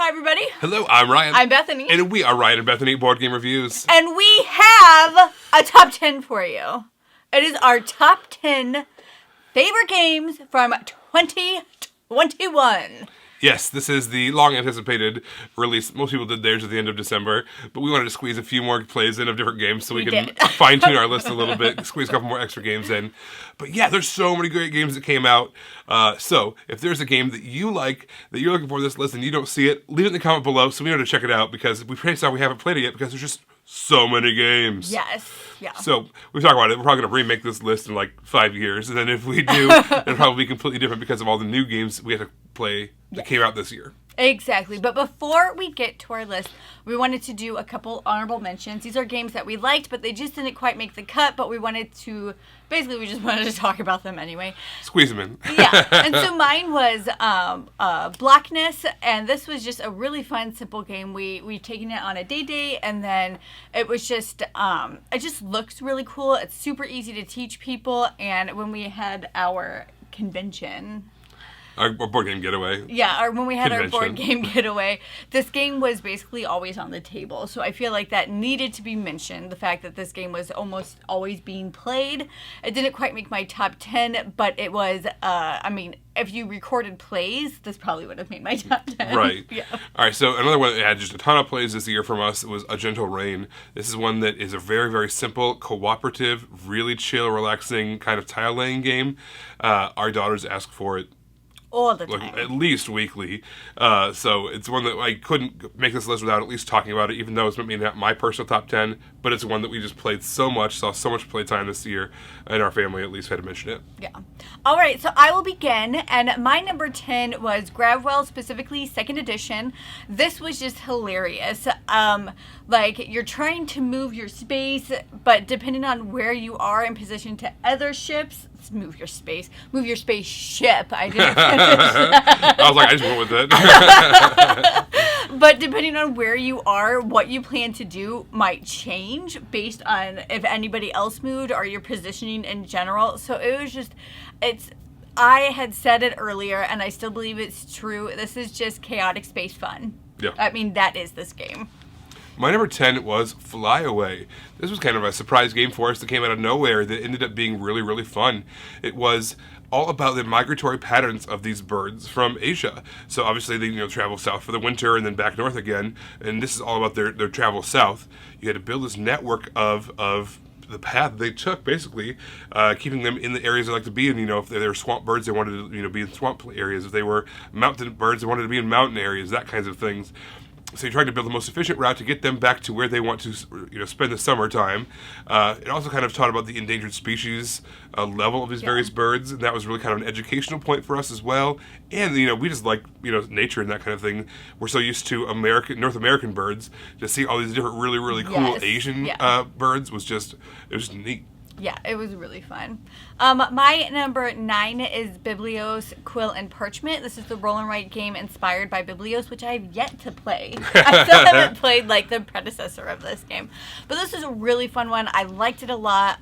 Hi, everybody. Hello, I'm Ryan. I'm Bethany. And we are Ryan and Bethany Board Game Reviews. And we have a top 10 for you. It is our top 10 favorite games from 2021. Yes, this is the long-anticipated release. Most people did theirs at the end of December, but we wanted to squeeze a few more plays in of different games so we can fine-tune our list a little bit, squeeze a couple more extra games in. But yeah, there's so many great games that came out. So if there's a game that you like, that you're looking for this list and you don't see it, leave it in the comment below so we know to check it out, because we pretty sorry we haven't played it yet because there's just so many games. Yes. Yeah. So we talk about it. We're probably going to remake this list in like 5 years, and then if we do, it'll probably be completely different because of all the new games we have to play that came out this year. Exactly. But before we get to our list, we wanted to do a couple honorable mentions. These are games that we liked, but they just didn't quite make the cut, but we wanted to, basically we just wanted to talk about them anyway. Squeeze them in. Yeah. And so mine was Blockness, and this was just a really fun, simple game. We've taken it on a day, and then it was just, it just looks really cool. It's super easy to teach people, and when we had our convention... Our board game getaway. Yeah, or when we had our board game getaway, this game was basically always on the table. So I feel like that needed to be mentioned, the fact that this game was almost always being played. It didn't quite make my top 10, but it was, I mean, if you recorded plays, this probably would have made my top 10. Right. Yeah. All right, so another one that had just a ton of plays this year from us was A Gentle Rain. This is one that is a very, very simple, cooperative, really chill, relaxing kind of tile-laying game. Our daughters ask for it all the time. Like, at least weekly. So it's one that I couldn't make this list without at least talking about it, even though it's maybe not my personal top 10, but it's one that we just played so much, saw so much playtime this year, and our family at least had to mention it. Yeah. All right, so I will begin, and my number 10 was GRAVWELL, specifically 2nd edition. This was just hilarious. Like, you're trying to move your space, but depending on where you are in position to other ships, move your spaceship. I didn't finish that. I was like, I just went with it. But depending on where you are, what you plan to do might change based on if anybody else moved or your positioning in general. So it was just, I had said it earlier, and I still believe it's true. This is just chaotic space fun. Yeah. I mean, that is this game. My number 10 was Fly Away. This was kind of a surprise game for us that came out of nowhere that ended up being really, really fun. It was all about the migratory patterns of these birds from Asia. So obviously they travel south for the winter and then back north again, and this is all about their travel south. You had to build this network of the path they took, basically, keeping them in the areas they like to be in. If they were swamp birds, they wanted to be in swamp areas. If they were mountain birds, they wanted to be in mountain areas, that kinds of things. So you're trying to build the most efficient route to get them back to where they want to spend the summertime. It also kind of taught about the endangered species level of these various birds, and that was really kind of an educational point for us as well. And we just like nature and that kind of thing. We're so used to North American birds, to see all these different really, really cool Asian birds was just neat. Yeah, it was really fun. My number 9 is BIBLIOS, QUILL, and PARCHMENT. This is the roll and write game inspired by BIBLIOS, which I have yet to play. I still haven't played like the predecessor of this game. But this is a really fun one. I liked it a lot.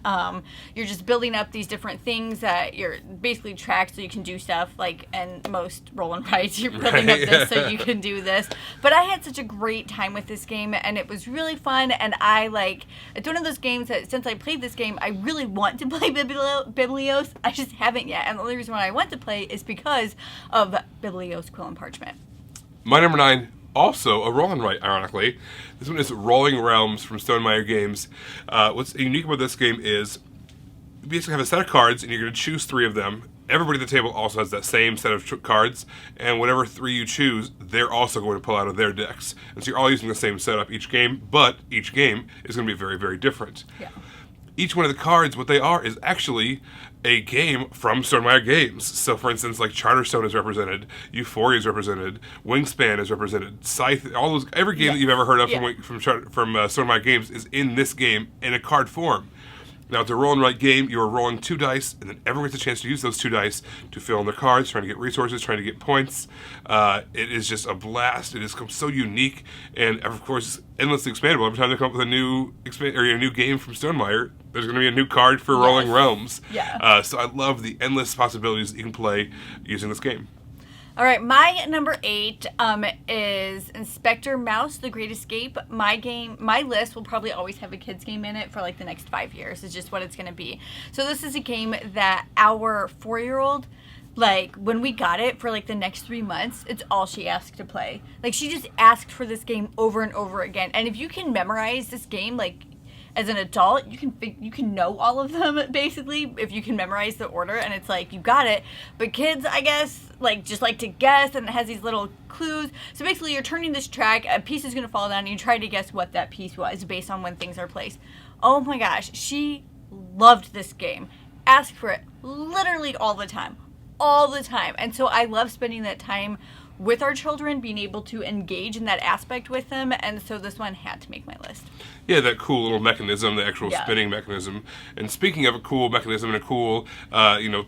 You're just building up these different things that you're basically tracked so you can do stuff. Like in most roll and writes, you're building up this so you can do this. But I had such a great time with this game, and it was really fun. And it's one of those games that since I played this game, I really want to play BIBLIOS. I just haven't yet, and the only reason why I want to play is because of BIBLIOS, QUILL, and PARCHMENT. My number 9, also a roll and write, ironically. This one is Rolling Realms from STONEMAIER Games. What's unique about this game is you basically have a set of cards, and you're going to choose 3 of them. Everybody at the table also has that same set of cards, and whatever 3 you choose, they're also going to pull out of their decks. And so you're all using the same setup each game, but each game is going to be very, very different. Yeah. Each one of the cards, what they are, is actually a game from STONEMAIER Games. So, for instance, like Charterstone is represented, Euphoria is represented, Wingspan is represented, Scythe, every game that you've ever heard of from STONEMAIER Games is in this game in a card form. Now, it's a roll and write game. You are rolling 2 dice, and then everyone gets a chance to use those 2 dice to fill in their cards, trying to get resources, trying to get points. It is just a blast. It is so unique, and of course, endlessly expandable. Every time they come up with a new game from STONEMAIER, there's going to be a new card for Rolling Realms. Yeah. So I love the endless possibilities that you can play using this game. All right, my number 8 is Inspector Mouse: The Great Escape. My list will probably always have a kids game in it for like the next 5 years. It's just what it's going to be. So this is a game that our 4-year-old, like, when we got it for like the next 3 months, it's all she asked to play. Like, she just asked for this game over and over again. And if you can memorize this game, like, as an adult, you can know all of them, basically, if you can memorize the order, and it's like, you got it. But kids, I guess, like, just like to guess, and it has these little clues. So basically, you're turning this track, a piece is going to fall down, and you try to guess what that piece was based on when things are placed. Oh my gosh, she loved this game. Asked for it literally all the time. All the time. And so I love spending that time with our children, being able to engage in that aspect with them, and so this one had to make my list. Yeah, that cool little mechanism, the actual spinning mechanism. And speaking of a cool mechanism and a cool,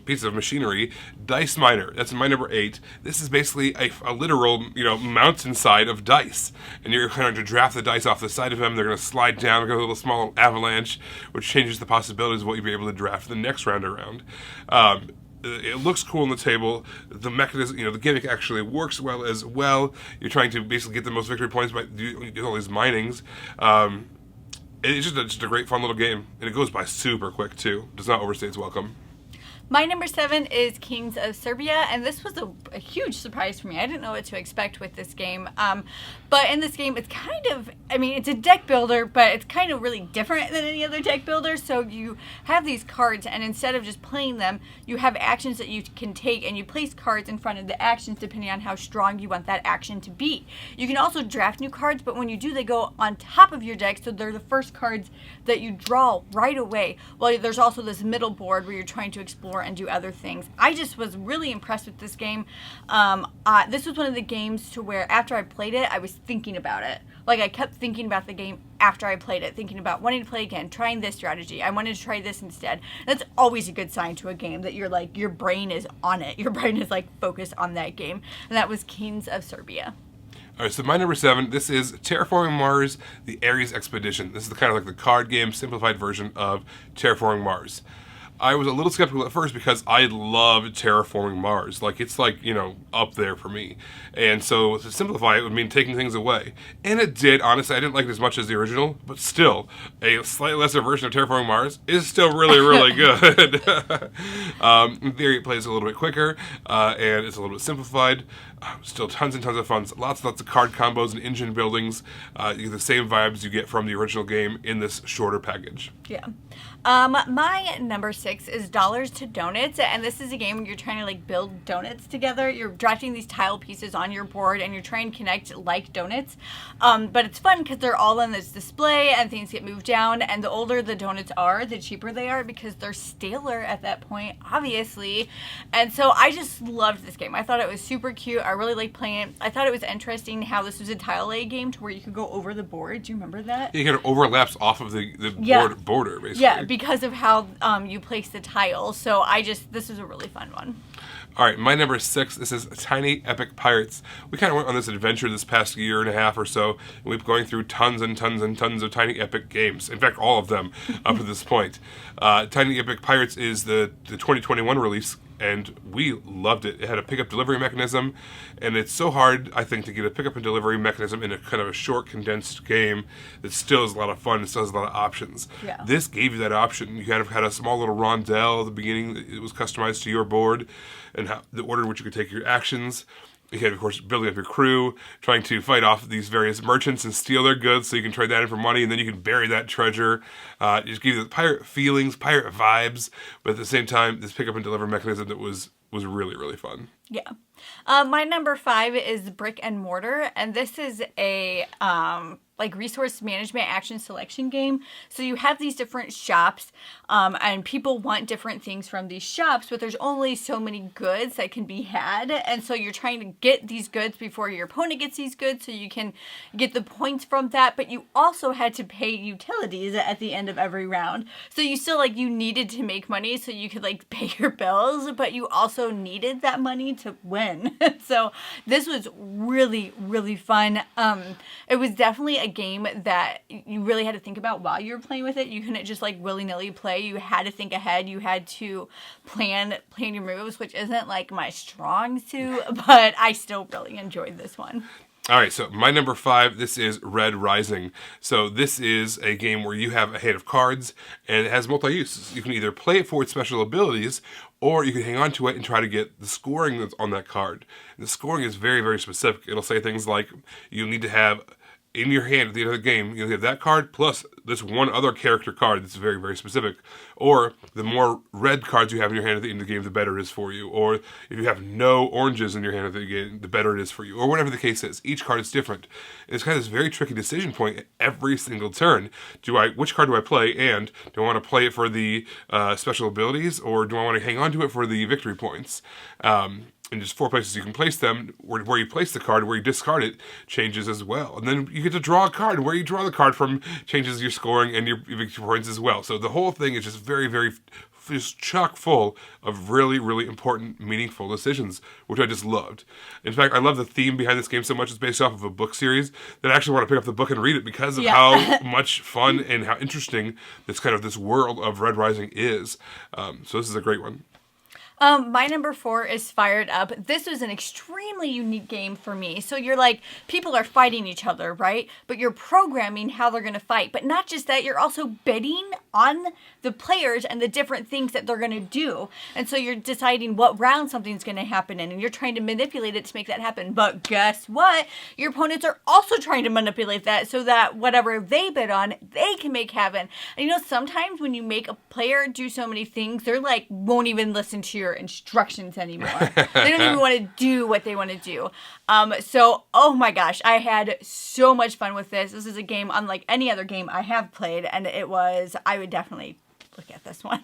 piece of machinery, Dice Miner. That's my number 8. This is basically a literal, mountainside of dice. And you're going to draft the dice off the side of them. They're going to slide down, go a little small avalanche, which changes the possibilities of what you'll be able to draft the next round around. It looks cool on the table. The mechanism, the gimmick actually works well as well. You're trying to basically get the most victory points by doing all these minings. It's just a great, fun little game. And it goes by super quick, too. Does not overstay its welcome. My number 7 is Kings of Serbia, and this was a huge surprise for me. I didn't know what to expect with this game. But in this game, it's kind of, it's a deck builder, but it's kind of really different than any other deck builder. So you have these cards, and instead of just playing them, you have actions that you can take, and you place cards in front of the actions depending on how strong you want that action to be. You can also draft new cards, but when you do, they go on top of your deck, so they're the first cards that you draw right away. Well, there's also this middle board where you're trying to explore and do other things. I just was really impressed with this game. This was one of the games to where after I played it, I was thinking about it. Like, I kept thinking about the game after I played it, thinking about wanting to play again, trying this strategy. I wanted to try this instead. That's always a good sign to a game that you're like, your brain is on it. Your brain is like focused on that game. And that was Kings of Serbia. All right, so my number 7, this is Terraforming Mars, the Ares Expedition. This is kind of like the card game simplified version of Terraforming Mars. I was a little skeptical at first because I love Terraforming Mars. Like, it's like, up there for me. And so to simplify it would mean taking things away. And it did. Honestly, I didn't like it as much as the original, but still, a slightly lesser version of Terraforming Mars is still really, really good. In theory, it plays a little bit quicker, and it's a little bit simplified. Still tons and tons of fun. Lots and lots of card combos and engine buildings. You get the same vibes you get from the original game in this shorter package. Yeah. My number 6 is Dollars to Donuts, and this is a game where you're trying to like build donuts together. You're drafting these tile pieces on your board, and you're trying to connect like donuts. But it's fun because they're all in this display, and things get moved down. And the older the donuts are, the cheaper they are because they're staler at that point, obviously. And so I just loved this game. I thought it was super cute. I really liked playing it. I thought it was interesting how this was a tile lay game to where you could go over the board. Do you remember that? It kind of overlaps off of the border, basically. Yeah, because of how you place the tile. So this was a really fun one. All right, my number 6, this is Tiny Epic Pirates. We kind of went on this adventure this past year and a half or so, and we've been going through tons and tons and tons of Tiny Epic games. In fact, all of them up to this point. Tiny Epic Pirates is the 2021 release, and we loved it. It had a pickup delivery mechanism, and it's so hard, I think, to get a pickup and delivery mechanism in a kind of a short, condensed game that still is a lot of fun and still has a lot of options. Yeah. This gave you that option. You kind of had a small little rondelle at the beginning. It was customized to your board and the order in which you could take your actions. You had, of course, building up your crew, trying to fight off these various merchants and steal their goods so you can trade that in for money, and then you can bury that treasure. Just give you the pirate feelings, pirate vibes, but at the same time, this pick up and deliver mechanism that was really, really fun. Yeah. My number 5 is Brick and Mortar, and this is a resource management action selection game. So you have these different shops, and people want different things from these shops, but there's only so many goods that can be had, and so you're trying to get these goods before your opponent gets these goods so you can get the points from that, but you also had to pay utilities at the end of every round. So you still, you needed to make money so you could, pay your bills, but you also needed that money to win. So this was really, really fun. It was definitely a game that you really had to think about while you were playing with it. You couldn't just willy-nilly play. You had to think ahead. You had to plan your moves, which isn't like my strong suit, but I still really enjoyed this one. All right, so my number 5, this is Red Rising. So this is a game where you have a hand of cards, and it has multi-use. You can either play it for its special abilities, or you can hang on to it and try to get the scoring that's on that card. And the scoring is very, very specific. It'll say things like, you need to have in your hand at the end of the game, you'll have that card plus this one other character card that's very, very specific. Or the more red cards you have in your hand at the end of the game, the better it is for you. Or if you have no oranges in your hand at the game, the better it is for you. Or whatever the case is. Each card is different. And it's kind of this very tricky decision point every single turn. Which card do I play? And do I want to play it for the special abilities? Or do I want to hang on to it for the victory points? And just 4 places you can place them. Where you place the card, where you discard it, changes as well. And then you get to draw a card. Where you draw the card from changes your scoring and your victory points as well. So the whole thing is just very, very just chock full of really, really important, meaningful decisions, which I just loved. In fact, I love the theme behind this game so much. It's based off of a book series that I actually want to pick up the book and read it because of how much fun and how interesting this world of Red Rising is. So this is a great one. My number 4 is Fired Up. This was an extremely unique game for me. So you're like, people are fighting each other, right? But you're programming how they're going to fight. But not just that, you're also betting on the players and the different things that they're going to do. And so you're deciding what round something's going to happen in, and you're trying to manipulate it to make that happen. But guess what? Your opponents are also trying to manipulate that so that whatever they bet on, they can make happen. And you know, sometimes when you make a player do so many things, they're like, won't even listen to your instructions anymore. They don't even want to do what they want to do. So, oh my gosh, I had so much fun with this. This is a game unlike any other game I have played, and I would definitely look at this one.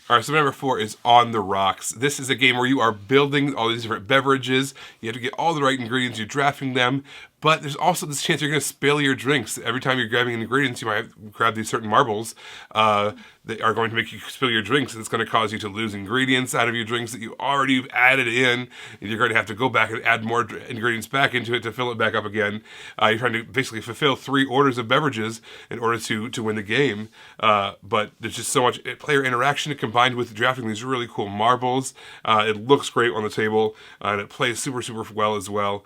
All right, so number 4 is On the Rocks. This is a game where you are building all these different beverages. You have to get all the right ingredients. You're drafting them. But there's also this chance you're going to spill your drinks. Every time you're grabbing ingredients, you might grab these certain marbles that are going to make you spill your drinks. And it's going to cause you to lose ingredients out of your drinks that you already added in. And you're going to have to go back and add more ingredients back into it to fill it back up again. You're trying to basically fulfill 3 orders of beverages in order to win the game. But there's just so much player interaction combined with drafting these really cool marbles. It looks great on the table. And it plays super, super well as well.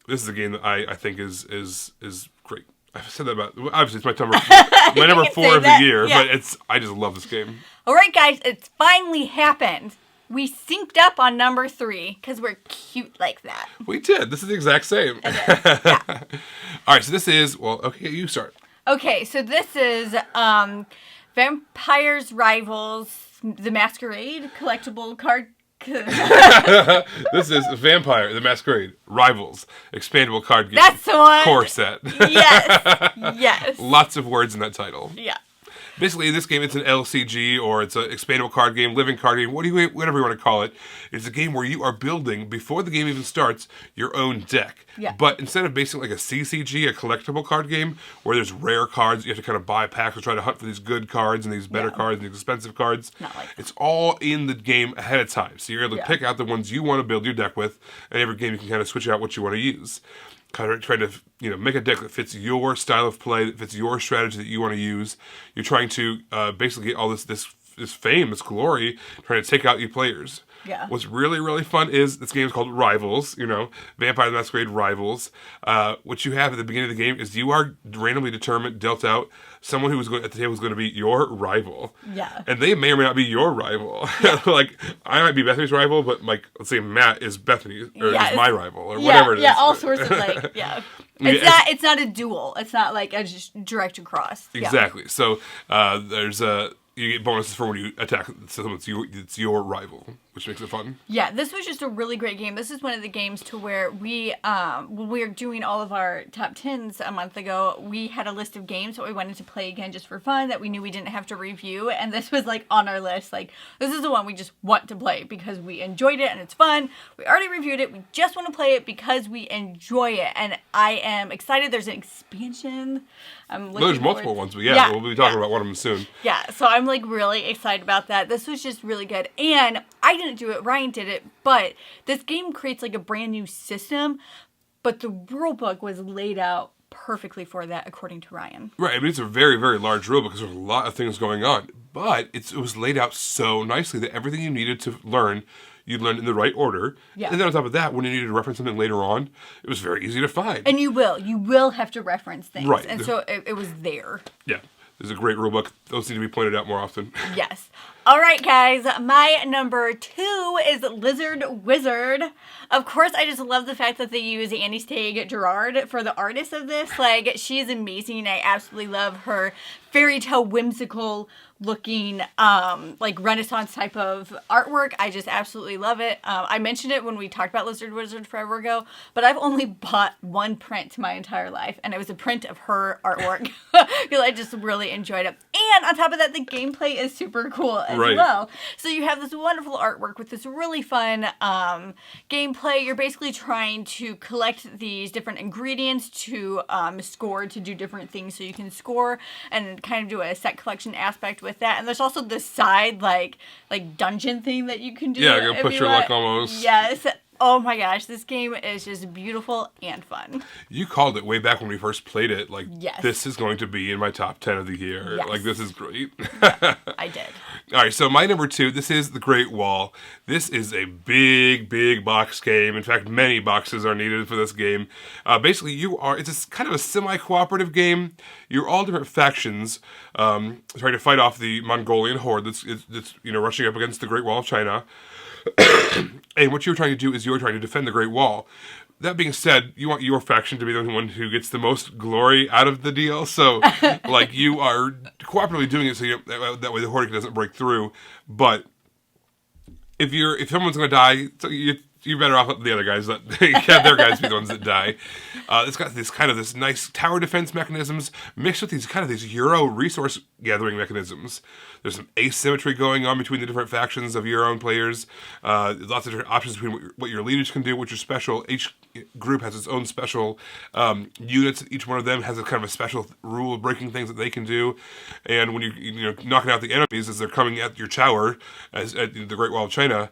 This is a game that I think is great. I've said that about, obviously it's my number 4 of the year, but I just love this game. All right, guys, it's finally happened. We synced up on number 3 because we're cute like that. We did. This is the exact same. Yeah. All right, so this is, well, okay, you start. Okay, so this is Vampires Rivals, the Masquerade collectible card. This is Vampire, the Masquerade, Rivals, expandable card game. That's the one. Core set. Yes. Yes. Lots of words in that title. Yeah. Basically, in this game, it's an LCG, or it's an expandable card game, living card game, whatever you want to call it. It's a game where you are building, before the game even starts, your own deck. Yeah. But instead of basically like a CCG, a collectible card game, where there's rare cards, you have to kind of buy packs or try to hunt for these good cards and these better cards and these expensive cards. Not like that. It's all in the game ahead of time. So you're able to pick out the ones you want to build your deck with, and every game you can kind of switch out what you want to use. Kind of trying to make a deck that fits your style of play, that fits your strategy that you want to use. You're trying to basically get all this fame, this glory, trying to take out your players. Yeah. What's really, really fun is this game is called Rivals, Vampire the Masquerade Rivals. What you have at the beginning of the game is you are randomly dealt out someone who at the table is going to be your rival. Yeah. And they may or may not be your rival. Yeah. Like, I might be Bethany's rival, but let's say Matt is Bethany, or is my rival, or whatever it is. Yeah, all sorts of It's not a duel. It's not like a just direct across. Exactly. Yeah. So you get bonuses for when you attack someone it's your rival, which makes it fun. Yeah, this was just a really great game. This is one of the games to where when we were doing all of our top 10s a month ago, we had a list of games that we wanted to play again just for fun that we knew we didn't have to review, and this was like on our list. Like, this is the one we just want to play because we enjoyed it and it's fun. We already reviewed it. We just want to play it because we enjoy it, and I am excited. There's an expansion. There's multiple ones, but we'll be talking about one of them soon. Yeah, so I'm like really excited about that. This was just really good, and I didn't do it, Ryan did it, but this game creates like a brand new system, but the rule book was laid out perfectly for that, according to Ryan. Right, I mean, it's a very, very large rule because there's a lot of things going on. But it was laid out so nicely that everything you needed to learn, you learned in the right order. Yeah. And then on top of that, when you needed to reference something later on, it was very easy to find. And you will have to reference things. Right. And so it was there. Yeah, there's a great rule book. Those need to be pointed out more often. Yes. All right, guys. My number 2 is Lizard Wizard. Of course, I just love the fact that they use Annie Stagg Gerard for the artist of this. Like, she is amazing. I absolutely love her fairy tale whimsical looking like Renaissance type of artwork. I just absolutely love it. I mentioned it when we talked about Lizard Wizard forever ago, but I've only bought one print my entire life, and it was a print of her artwork because I just really enjoyed it. And on top of that, the gameplay is super cool as well. So you have this wonderful artwork with this really fun gameplay. You're basically trying to collect these different ingredients to score, to do different things so you can score and kind of do a set collection aspect with that. And there's also this side like dungeon thing that you can do. Yeah, go push your luck almost. Yes. Oh my gosh, this game is just beautiful and fun. You called it way back when we first played it. Like, yes. This is going to be in my top 10 of the year. Yes. Like, this is great. Yeah, I did. All right, so my number 2, this is The Great Wall. This is a big, big box game. In fact, many boxes are needed for this game. Basically, it's kind of a semi-cooperative game. You're all different factions trying to fight off the Mongolian horde that's rushing up against the Great Wall of China. And what you're trying to do is you're trying to defend the Great Wall. That being said, you want your faction to be the one who gets the most glory out of the deal. So, like, you are cooperatively doing it so that way the horde doesn't break through. But if someone's going to die, so you're better off letting the other guys have their guys be the ones that die. It's got this nice tower defense mechanisms mixed with these Euro resource gathering mechanisms. There's some asymmetry going on between the different factions of your own players. Lots of different options between what your leaders can do, which is special. Each group has its own special units. Each one of them has a kind of a special rule of breaking things that they can do. And when you're knocking out the enemies as they're coming at your tower, at the Great Wall of China,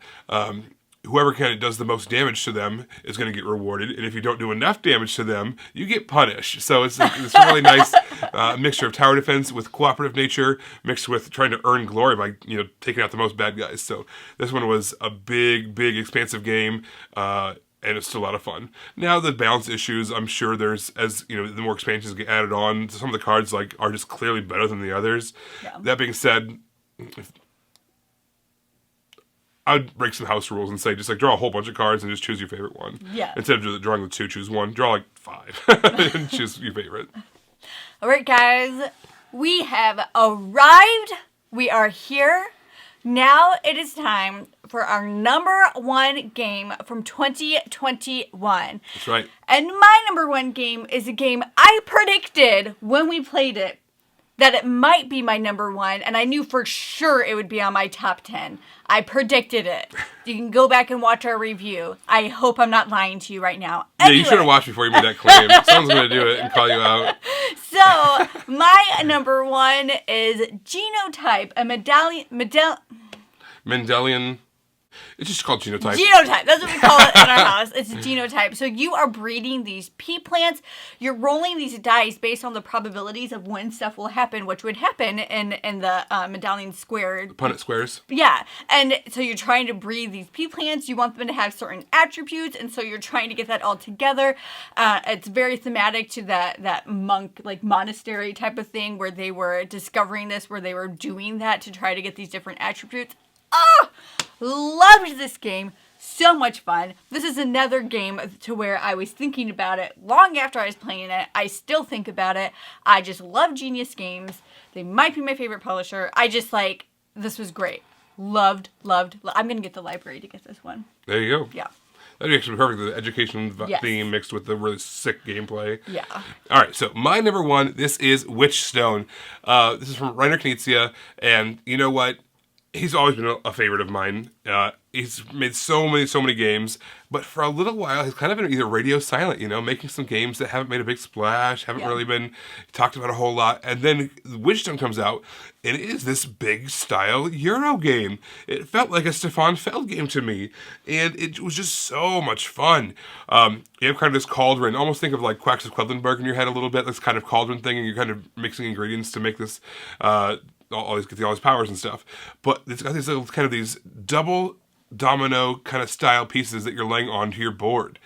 whoever kind of does the most damage to them is going to get rewarded, and if you don't do enough damage to them, you get punished. So it's a really nice mixture of tower defense with cooperative nature, mixed with trying to earn glory by taking out the most bad guys. So this one was a big, big, expansive game, and it's still a lot of fun. Now the balance issues, I'm sure the more expansions get added on, some of the cards are just clearly better than the others. Yeah. That being said, I would break some house rules and say just draw a whole bunch of cards and just choose your favorite one. Yeah. Instead of drawing the 2, choose 1. Draw 5 and choose your favorite. All right, guys. We have arrived. We are here. Now it is time for our number 1 game from 2021. That's right. And my number 1 game is a game I predicted when we played it that it might be my number 1, and I knew for sure it would be on my top 10. I predicted it. You can go back and watch our review. I hope I'm not lying to you right now. Anyway. Yeah, you should have watched before you made that claim. Someone's going to do it and call you out. So, my number 1 is Genotype, a Mendelian... It's just called genotype. Genotype. That's what we call it in our house. It's genotype. So you are breeding these pea plants. You're rolling these dice based on the probabilities of when stuff will happen, which would happen in the medallion square. The Punnett squares. Yeah. And so you're trying to breed these pea plants. You want them to have certain attributes. And so you're trying to get that all together. It's very thematic to that monk, monastery type of thing where they were discovering this, where they were doing that to try to get these different attributes. Oh, loved this game. So much fun. This is another game to where I was thinking about it long after I was playing it. I still think about it. I just love Genius Games. They might be my favorite publisher. I just this was great. Loved. I'm going to get the library to get this one. There you go. Yeah. That'd be actually perfect. The education theme mixed with the really sick gameplay. Yeah. All right, so my number 1, this is WITCHSTONE. This is from Reiner Knizia, and you know what? He's always been a favorite of mine. He's made so many games, but for a little while he's kind of been either radio silent, making some games that haven't made a big splash, haven't really been talked about a whole lot. And then WITCHSTONE comes out, and it is this big style Euro game. It felt like a Stefan Feld game to me, and it was just so much fun. You have kind of this cauldron, almost think of like Quacks of Quedlinburg in your head a little bit, this kind of cauldron thing, and you're kind of mixing ingredients to make this all these powers and stuff. But it's got these little kind of these double domino kind of style pieces that you're laying onto your board.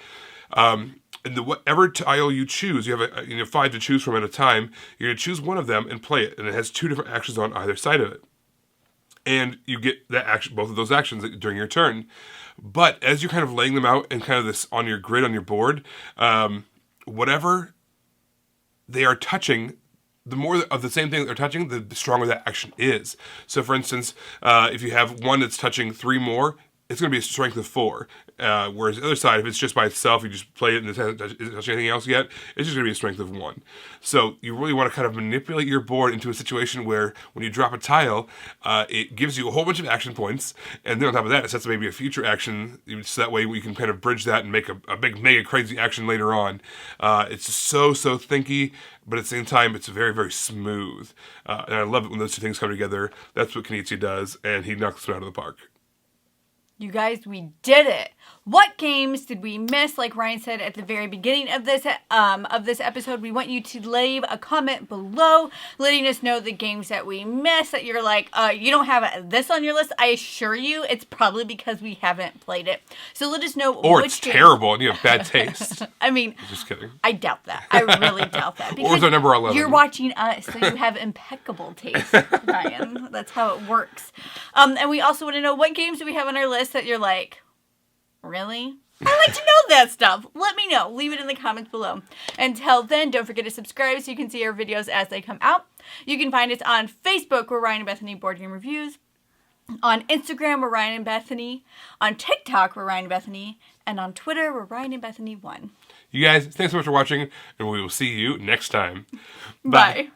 And whatever tile you choose, you have 5 to choose from at a time. You're going to choose one of them and play it, and it has 2 different actions on either side of it. And you get that action, both of those actions during your turn. But as you're kind of laying them out and kind of this on your grid on your board, whatever they are touching, the more of the same thing that they're touching, the stronger that action is. So, for instance, if you have one that's touching 3 more, it's going to be a strength of 4. Whereas the other side, if it's just by itself, you just play it and it hasn't touched anything else yet, it's just going to be a strength of 1. So you really want to kind of manipulate your board into a situation where when you drop a tile, it gives you a whole bunch of action points, and then on top of that, it sets maybe a future action, so that way we can kind of bridge that and make a big, mega crazy action later on. It's just so thinky, but at the same time, it's very, very smooth. And I love it when those two things come together. That's what Kenichi does, and he knocks them out of the park. You guys, we did it. What games did we miss? Like Ryan said at the very beginning of this episode, we want you to leave a comment below letting us know the games that we missed, that you're like, you don't have this on your list. I assure you it's probably because we haven't played it. So let us know or it's terrible and you have bad taste. I mean, just kidding. I doubt that. I really doubt that. Or is our number 11? You're watching us, so you have impeccable taste, Ryan. That's how it works. And we also want to know what games do we have on our list that you're like, really? I like to know that stuff. Let me know. Leave it in the comments below. Until then, don't forget to subscribe so you can see our videos as they come out. You can find us on Facebook, we're Ryan and Bethany Board Game Reviews. On Instagram, we're Ryan and Bethany. On TikTok, we're Ryan and Bethany. And on Twitter, we're Ryan and Bethany 1. You guys, thanks so much for watching, and we will see you next time. Bye.